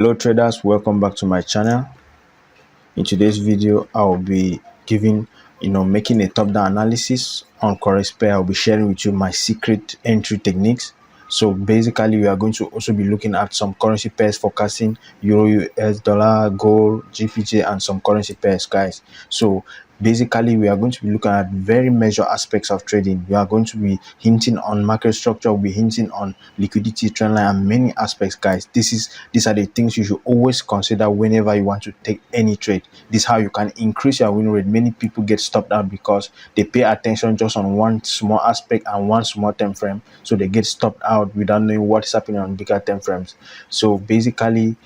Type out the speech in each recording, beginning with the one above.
Hello traders, welcome back to my channel. In today's video I'll be making a top-down analysis on forex pair. I'll be sharing with you my secret entry techniques. So basically we are going to also be looking at some currency pairs, forecasting euro, US dollar, gold, GPJ, and some currency pairs, guys. So basically we are going to be looking at very major aspects of trading. We are going to be hinting on market structure, we'll be hinting on liquidity, trend line, and many aspects, guys. These are the things you should always consider whenever you want to take any trade. This is how you can increase your win rate. Many people get stopped out because they pay attention just on one small aspect and one small time frame, so they get stopped out without knowing what is happening on bigger time frames. So basically,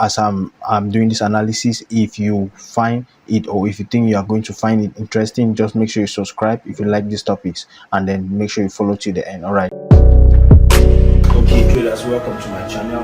as I'm doing this analysis, if you find it, or if you think you are going to find it interesting, just make sure you subscribe if you like these topics, and then make sure you follow to the end. All right. Okay, traders, welcome to my channel.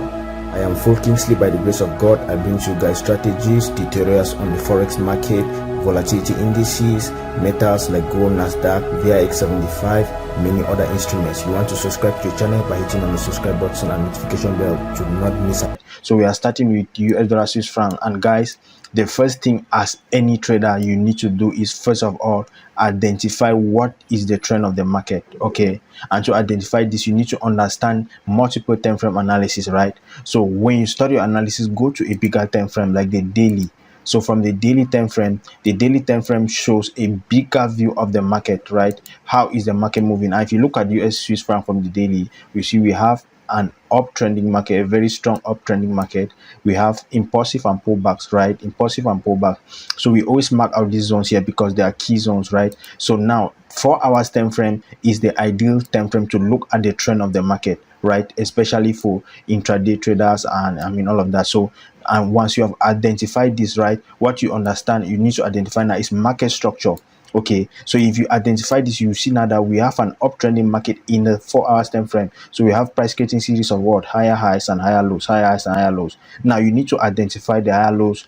I am Full Kingsley. By the grace of God, I bring to you guys strategies, tutorials on the forex market, volatility indices, metals like gold, Nasdaq, VIX75, many other instruments. You want to subscribe to your channel by hitting on the subscribe button and notification bell to not miss out. So we are starting with US dollar Swiss franc, and guys, the first thing as any trader you need to do is, first of all, identify what is the trend of the market. Okay, and to identify this, you need to understand multiple time frame analysis, right? So when you start your analysis, go to a bigger time frame like the daily. So from the daily time frame shows a bigger view of the market, right? How is the market moving? And if you look at US Swiss franc from the daily, you see we have an uptrending market, a very strong uptrending market. We have impulsive and pullbacks, right? Impulsive and pullback. So we always mark out these zones here because they are key zones, right? So now 4 hours time frame is the ideal time frame to look at the trend of the market, right? Especially for intraday traders and all of that. So, and once you have identified this, right, what you understand, you need to identify now is market structure. Okay, so if you identify this, you see now that we have an uptrending market in the 4 hours time frame. So we have price creating series of what? Higher highs and higher lows, higher highs and higher lows. Now you need to identify the higher lows,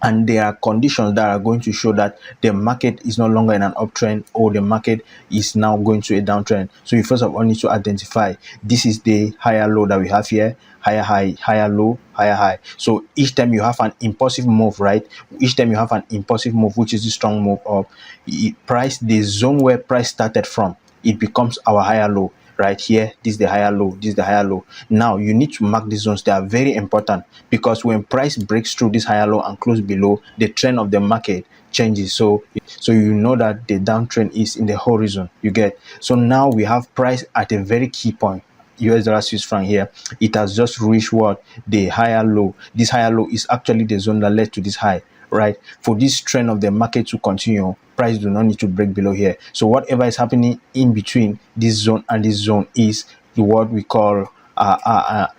and there are conditions that are going to show that the market is no longer in an uptrend, or the market is now going to a downtrend. So you first of all need to identify, this is the higher low that we have here, higher high, higher low, higher high. So each time you have an impulsive move, right? Each time you have an impulsive move, which is the strong move up, price, the zone where price started from, it becomes our higher low. Right here, this is the higher low, this is the higher low. Now you need to mark these zones. They are very important, because when price breaks through this higher low and close below, the trend of the market changes. So you know that the downtrend is in the horizon, you get. So now we have price at a very key point. US dollar Swiss franc here, it has just reached what? The higher low. This higher low is actually the zone that led to this high, right? For this trend of the market to continue, price do not need to break below here. So whatever is happening in between this zone and this zone is what we call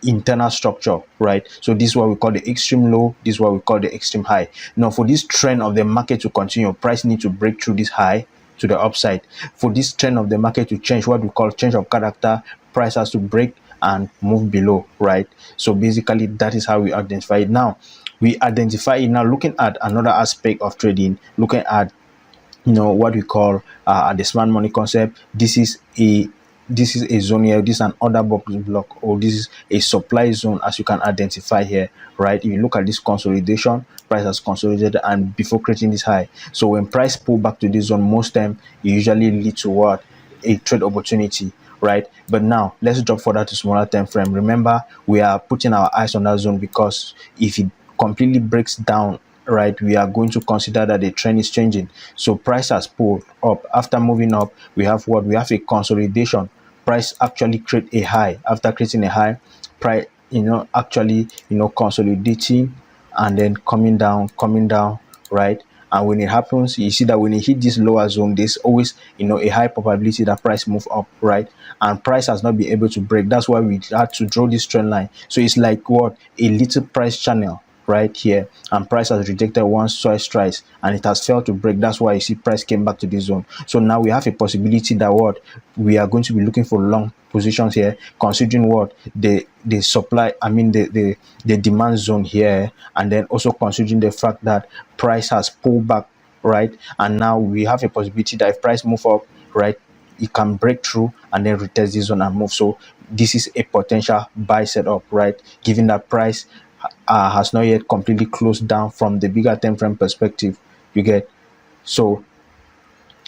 internal structure, right? So this is what we call the extreme low, this is what we call the extreme high. Now for this trend of the market to continue, price need to break through this high to the upside. For this trend of the market to change, what we call change of character, price has to break and move below, right? So basically that is how we identify it. Now we identify it now looking at another aspect of trading, looking at what we call the smart money concept. This is a zone here, this is an order box block, or this is a supply zone, as you can identify here, right? If you look at this consolidation, price has consolidated and before creating this high. So when price pull back to this zone, most time it usually leads to what? A trade opportunity, right? But now let's drop further to smaller time frame. Remember, we are putting our eyes on that zone, because if it completely breaks down, right, we are going to consider that the trend is changing. So price has pulled up. After moving up, we have what? We have a consolidation. Price actually create a high. After creating a high, price actually consolidating and then coming down, right? And when it happens, you see that when it hit this lower zone, there's always a high probability that price move up, right? And price has not been able to break. That's why we had to draw this trend line. So it's like what? A little price channel right here, and price has rejected once, twice, and it has failed to break. That's why you see price came back to this zone. So now we have a possibility that what? We are going to be looking for long positions here, considering what? The supply, the demand zone here, and then also considering the fact that price has pulled back, right? And now we have a possibility that if price move up, right, it can break through and then retest this zone and move. So this is a potential buy setup, right? Given that price has not yet completely closed down from the bigger time frame perspective. You get? So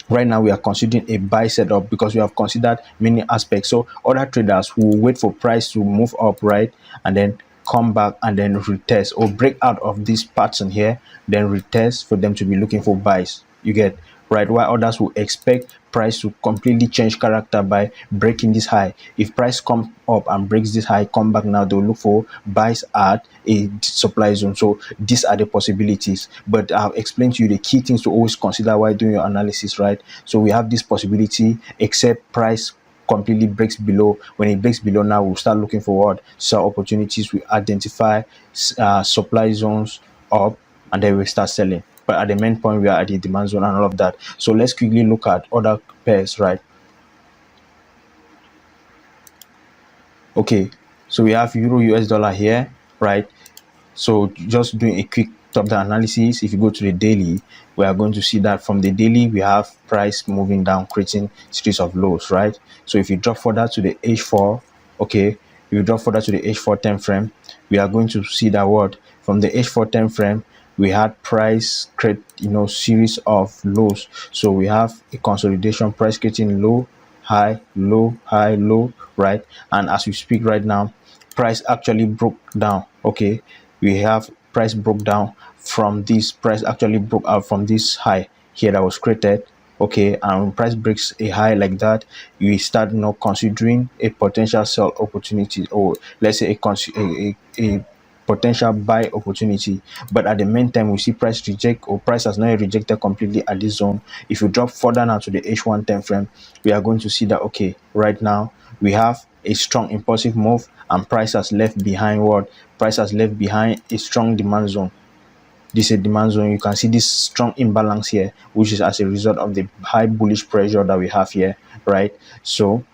right now we are considering a buy setup because we have considered many aspects. So other traders will wait for price to move up, right, and then come back and then retest or break out of this pattern here, then retest for them to be looking for buys. You get? Right, while others will expect price to completely change character by breaking this high. If price come up and breaks this high, come back, now they'll look for buys at a supply zone. So these are the possibilities, but I've explained to you the key things to always consider while doing your analysis, right? So we have this possibility, except price completely breaks below. When it breaks below, now we'll start looking for what sell opportunities. We identify supply zones up, and then we start selling. But at the main point, we are at the demand zone and all of that. So let's quickly look at other pairs, right? Okay, so we have euro US dollar here, right? So just doing a quick top-down analysis, if you go to the daily, we are going to see that from the daily we have price moving down, creating series of lows, right? So if you drop further to the H4, okay, if you drop further to the H4 10 frame, we are going to see that what from the H4 10 frame we had price create series of lows. So we have a consolidation, price creating low, high, low, high, low, right? And as we speak right now, price actually broke down. Okay, we have price broke down from this, price actually broke out from this high here that was created. Okay, and when price breaks a high like that, you start now considering a potential sell opportunity, or let's say a potential buy opportunity. But at the meantime, we see price reject, or price has not rejected completely at this zone. If you drop further now to the H1 10 frame, we are going to see that okay, right now we have a strong impulsive move, and price has left behind what? Price has left behind a strong demand zone. This is a demand zone. You can see this strong imbalance here, which is as a result of the high bullish pressure that we have here, right? So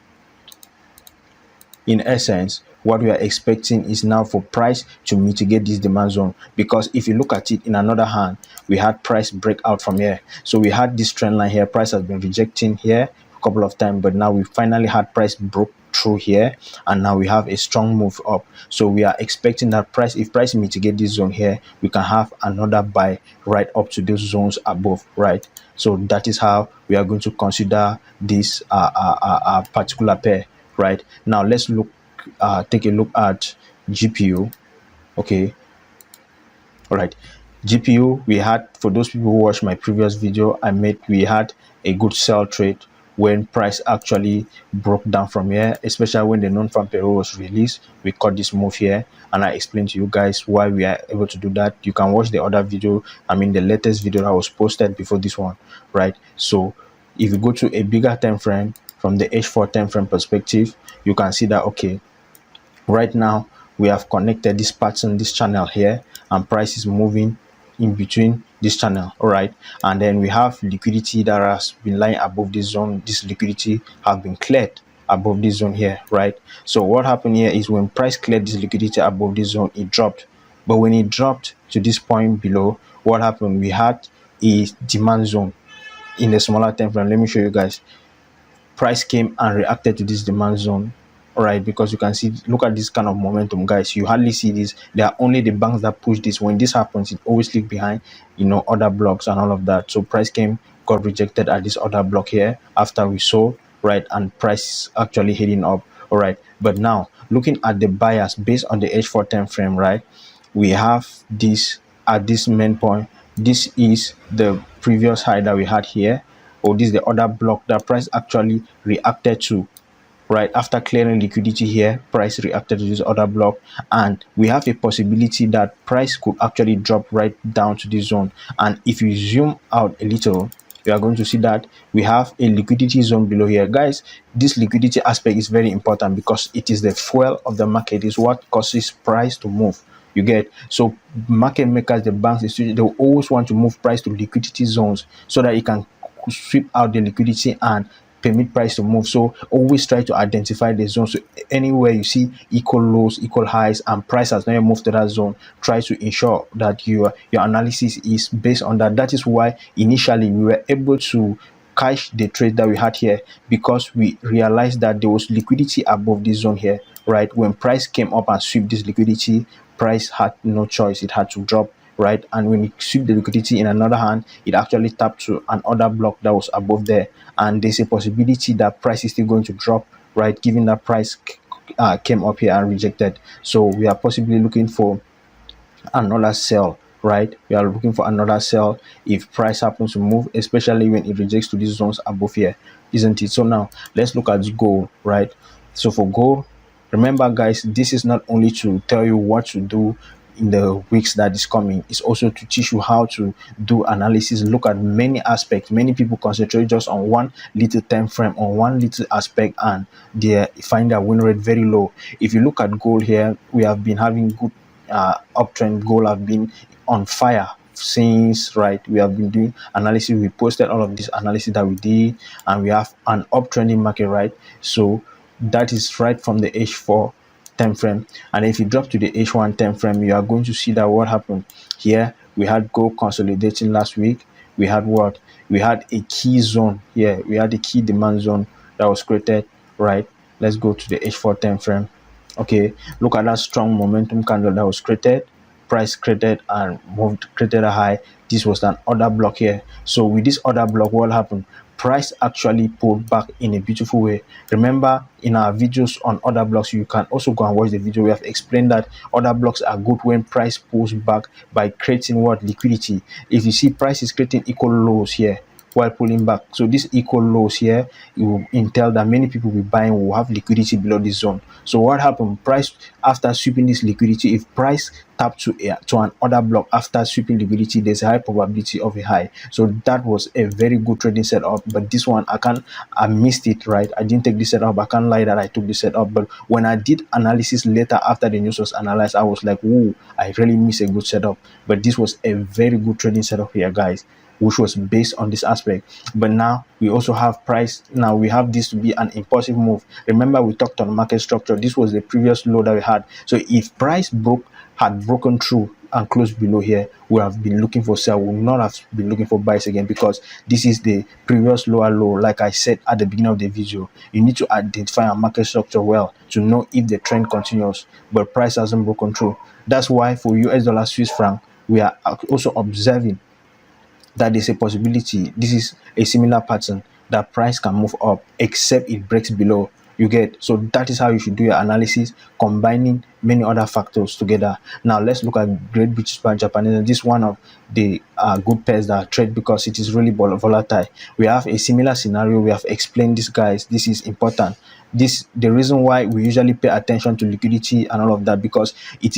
in essence, what we are expecting is now for price to mitigate this demand zone, because if you look at it in another hand, we had price break out from here. So we had this trend line here, price has been rejecting here a couple of times, but now we finally had price broke through here, and now we have a strong move up. So we are expecting that price, if price mitigate this zone here, we can have another buy right up to those zones above, right? So that is how we are going to consider this particular pair. Right now, let's take a look at GPU. Okay, all right, GPU, we had, for those people who watched my previous video, we had a good sell trade when price actually broke down from here, especially when the non-farm payroll was released. We caught this move here, and I explained to you guys why we are able to do that. You can watch the other video, the latest video that was posted before this one, right? So if you go to a bigger time frame, from the H4 time frame perspective, you can see that okay, right now we have connected this pattern, this channel here, and price is moving in between this channel. All right, and then we have liquidity that has been lying above this zone. This liquidity have been cleared above this zone here, right? So what happened here is when price cleared this liquidity above this zone, it dropped. But when it dropped to this point below, what happened? We had a demand zone in the smaller time frame. Let me show you guys. Price came and reacted to this demand zone, all right, because you can see, look at this kind of momentum, guys. You hardly see this. There are only the banks that push this. When this happens, it always leave behind other blocks and all of that. So price came, got rejected at this other block here after we sold, right, and price is actually heading up. All right, but now looking at the buyers based on the H4 time frame, right, we have this at this main point. This is the previous high that we had here, or this is the other block that price actually reacted to, right? After clearing liquidity here, price reacted to this other block, and we have a possibility that price could actually drop right down to this zone. And if you zoom out a little, you are going to see that we have a liquidity zone below here, guys. This liquidity aspect is very important because it is the fuel of the market. Is what causes price to move. You get? So market makers, the banks, they will always want to move price to liquidity zones so that it can sweep out the liquidity and permit price to move. So always try to identify the zone. So anywhere you see equal lows, equal highs, and price has not moved to that zone, try to ensure that your analysis is based on that. That is why initially we were able to cash the trade that we had here, because we realized that there was liquidity above this zone here, right? When price came up and swept this liquidity, price had no choice, it had to drop, right? And when it sweep the liquidity in another hand, it actually tapped to an order block that was above there, and there's a possibility that price is still going to drop, right, given that price came up here and rejected. So we are possibly looking for another sell, right? We are looking for another sell if price happens to move, especially when it rejects to these zones above here, isn't it? So now let's look at gold, right? So for gold, remember guys, this is not only to tell you what to do in the weeks that is coming, it's also to teach you how to do analysis, look at many aspects. Many people concentrate just on one little time frame, on one little aspect, and they find their win rate very low. If you look at gold here, we have been having good uptrend. Gold have been on fire since, right, we have been doing analysis. We posted all of this analysis that we did, and we have an uptrending market, right? So that is right from the H4 time frame. And if you drop to the H1 time frame, you are going to see that what happened here. We had gold consolidating last week. We had what? We had a key zone here. We had a key demand zone that was created, right? Let's go to the H4 time frame. Okay, look at that strong momentum candle that was created. Price created and moved, created a high. This was an order block here. So with this order block, what happened? Price actually pulled back in a beautiful way. Remember, in our videos on order blocks, you can also go and watch the video. We have explained that order blocks are good when price pulls back by creating what? Liquidity. If you see price is creating equal lows here while pulling back, so this equal lows here, it will entail that many people will be buying, will have liquidity below this zone. So what happened? Price, after sweeping this liquidity, if price tap to an order block after sweeping liquidity, there's a high probability of a high. So that was a very good trading setup. But this one, I missed it, right? I didn't take this setup. I can't lie that I took this setup. But when I did analysis later after the news was analyzed, I was like, whoa, I really missed a good setup. But this was a very good trading setup here, guys, which was based on this aspect. But now we also have price. Now we have this to be an impulsive move. Remember, we talked on market structure. This was the previous low that we had. So if price had broken through and closed below here, we have been looking for sell. We will not have been looking for buys again, because this is the previous lower low. Like I said at the beginning of the video, you need to identify a market structure well to know if the trend continues, but price hasn't broken through. That's why for US dollar Swiss franc, we are also observing that there's a possibility this is a similar pattern, that price can move up except it breaks below. You get? So that is how you should do your analysis, combining many other factors together. Now let's look at Great British Pound Japanese. This is one of the good pairs that trade because it is really volatile. We have a similar scenario. We have explained this, guys. This is important. This the reason why we usually pay attention to liquidity and all of that, because it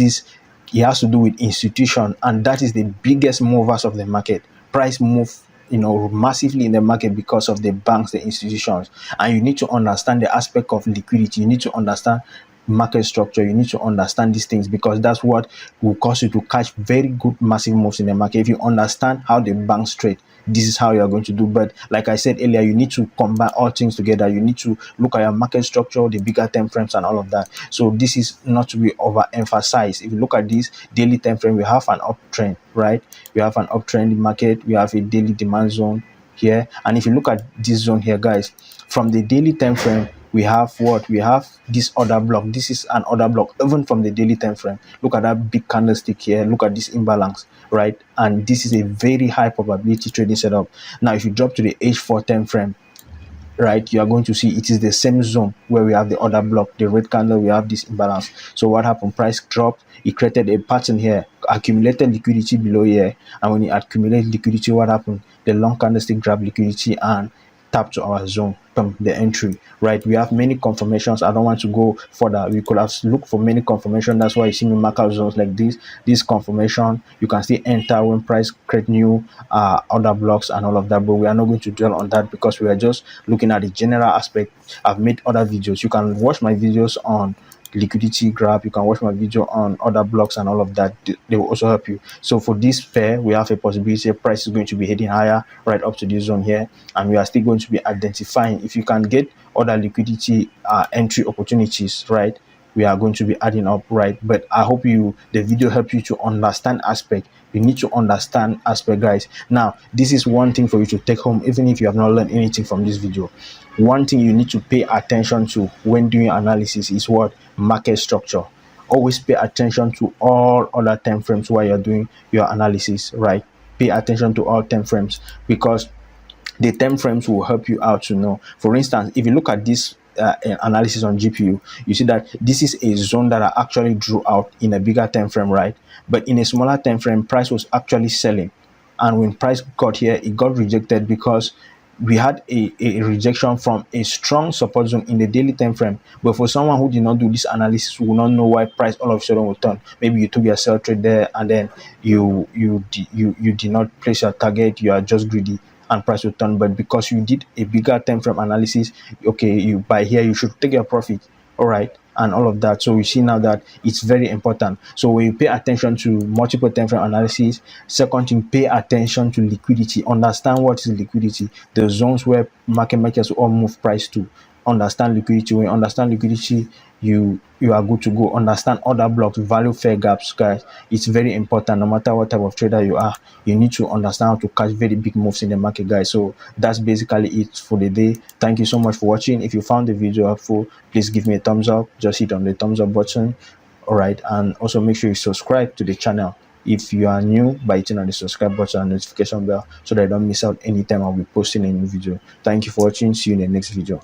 has to do with institution, and that is the biggest movers of the market. Price move, massively in the market because of the banks, the institutions, and you need to understand the aspect of liquidity. You need to understand market structure. You need to understand these things, because that's what will cause you to catch very good massive moves in the market. If you understand how the banks trade, this is how you are going to do. But like I said earlier, you need to combine all things together. You need to look at your market structure, the bigger time frames and all of that. So this is not to be overemphasized. If you look at this daily time frame, we have an uptrend, right? We have an uptrend market. We have a daily demand zone here, and if you look at this zone here, guys, from the daily time frame, we have what? We have this order block. This is an order block even from the daily time frame. Look at that big candlestick here. Look at this imbalance, right? And this is a very high probability trading setup. Now if you drop to the H4 time frame, right, you are going to see it is the same zone where we have the order block, the red candle, we have this imbalance. So what happened? Price dropped, it created a pattern here, accumulated liquidity below here, and when it accumulated liquidity, what happened? The long candlestick grabbed liquidity and tap to our zone from the entry, right? We have many confirmations. I don't want to go further. We could have looked for many confirmation. That's why you see me mark out zones like this confirmation. You can still enter when price create new order blocks and all of that, but we are not going to dwell on that because we are just looking at the general aspect. I've made other videos. You can watch my videos on liquidity grab. You can watch my video on other blocks and all of that. They will also help you. So for this pair, we have a possibility price is going to be heading higher right up to this zone here, and we are still going to be identifying if you can get other liquidity entry opportunities, right? We are going to be adding up, right? But I hope the video help you to understand aspect. You need to understand aspect, guys. Now this is one thing for you to take home, even if you have not learned anything from this video. One thing you need to pay attention to when doing analysis is what? Market structure. always pay attention to all other time frames while you're doing your analysis, right? Pay attention to all time frames, because the time frames will help you out to know. For instance, if you look at this analysis on GPU, you see that this is a zone that I actually drew out in a bigger time frame, right? But in a smaller time frame, price was actually selling, and when price got here, it got rejected because we had a rejection from a strong support zone in the daily time frame. But for someone who did not do this analysis, will not know why price all of a sudden will turn. Maybe you took your sell trade there, and then you did not place your target, you are just greedy, and price will turn. But because you did a bigger time frame analysis, okay, you buy here, you should take your profit, all right, and all of that. So you see now that it's very important. So when you pay attention to multiple time frame analysis, second thing, pay attention to liquidity. Understand what is liquidity, the zones where market makers will all move price to. Understand liquidity. When you understand liquidity, you are good to go. Understand other blocks, value fair gaps, guys. It's very important. No matter what type of trader you are, you need to understand how to catch very big moves in the market, guys. So that's basically it for the day. Thank you so much for watching. If you found the video helpful, please give me a thumbs up. Just hit on the thumbs up button, all right, and also make sure you subscribe to the channel if you are new by hitting on the subscribe button and notification bell, so that you don't miss out anytime I'll be posting a new video. Thank you for watching. See you in the next video.